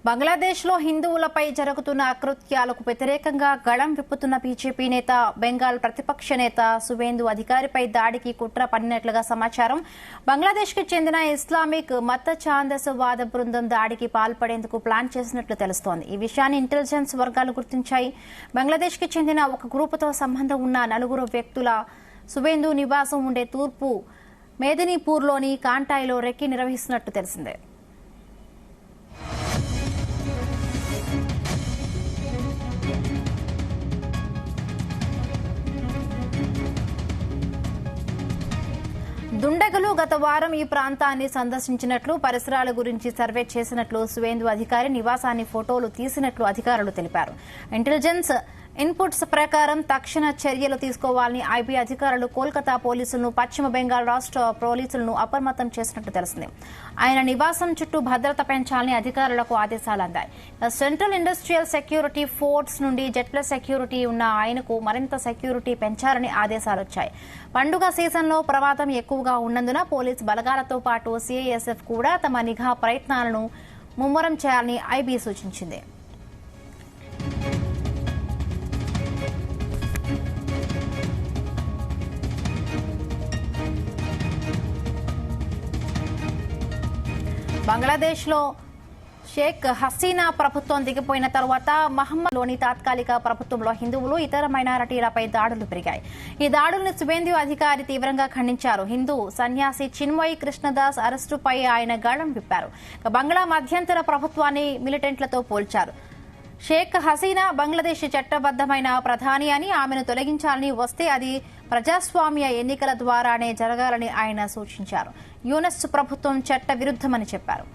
బంగ్లాదేశ్లో హిందువులపై జరుగుతున్న అకృత్యాలకు వ్యతిరేకంగా గళం విప్పుతున్న బీజేపీ నేత బెంగాల్ ప్రతిపక్ష నేత సువేందు అధికారిపై దాడికి కుట్ర పన్నినట్లుగా సమాచారం. బంగ్లాదేశ్కి చెందిన ఇస్లామిక్ మత ఛాందసవాద బృందం దాడికి పాల్పడేందుకు ప్లాన్ చేసినట్లు తెలుస్తోంది. ఈ విషయాన్ని ఇంటెలిజెన్స్ వర్గాలు గుర్తించాయి. బంగ్లాదేశ్కి చెందిన ఒక గ్రూపుతో సంబంధం ఉన్న 4 వ్యక్తుల సువేందు నివాసం ఉండే తూర్పు మేదినీపూర్లోని కాంటాయిలో రెక్కి నిర్వహిస్తున్నట్టు తెలిసిందే. దుండగులు గత వారం ఈ ప్రాంతాన్ని సందర్శించినట్లు, పరిసరాల గురించి సర్వే చేసినట్లు, సువేందు అధికారి నివాసాన్ని ఫోటోలు తీసినట్లు అధికారులు తెలిపారు. ఇంటెలిజెన్స్ ఇన్పుట్స్ ప్రకారం తక్షణ చర్యలు తీసుకోవాలని ఐబీ అధికారులు కోల్కతా పోలీసులను, పశ్చిమ బెంగాల్ రాష్ట్ర పోలీసులను అప్రమత్తం చేసినట్లు తెలిసింది. ఆయన నివాసం చుట్టూ భద్రత పెంచాలని అధికారులకు ఆదేశాలు అందాయి. సెంట్రల్ ఇండస్ట్రియల్ సెక్యూరిటీ ఫోర్స్ నుండి జెట్ల సెక్యూరిటీ ఉన్న ఆయనకు మరింత సెక్యూరిటీ పెంచాలని ఆదేశాలు వచ్చాయి. పండుగ సీజన్లో ప్రమాదం ఎక్కువగా ఉన్నందున పోలీసు బలగాలతో పాటు సీఐఎస్ఎఫ్ కూడా తమ నిఘా ప్రయత్నాలను ముమ్మరం చేయాలని ఐబీ సూచించింది. బంగ్లాదేశ్లో షేక్ హసీనా ప్రభుత్వం దిగిపోయిన తర్వాత మహమ్మద్లోని తాత్కాలిక ప్రభుత్వంలో హిందువులు, ఇతర మైనారిటీలపై దాడులు పెరిగాయి. ఈ దాడులను సువేందు అధికారి తీవ్రంగా ఖండించారు. హిందూ సన్యాసి చిన్మయి కృష్ణదాస్ అరెస్టుపై ఆయన గళం విప్పారు. బంగ్లా మధ్యంతర ప్రభుత్వాన్ని మిలిటెంట్లతో పోల్చారు. షేక్ హసీనా బంగ్లాదేశ్ చట్టబద్దమైన ప్రధాని అని, ఆమెను తొలగించాలని వస్తే అది ప్రజాస్వామ్య ఎన్నికల ద్వారానే జరగాలని ఆయన సూచించారు. యూనస్ ప్రభుత్వం చట్ట విరుద్దమని చెప్పారు.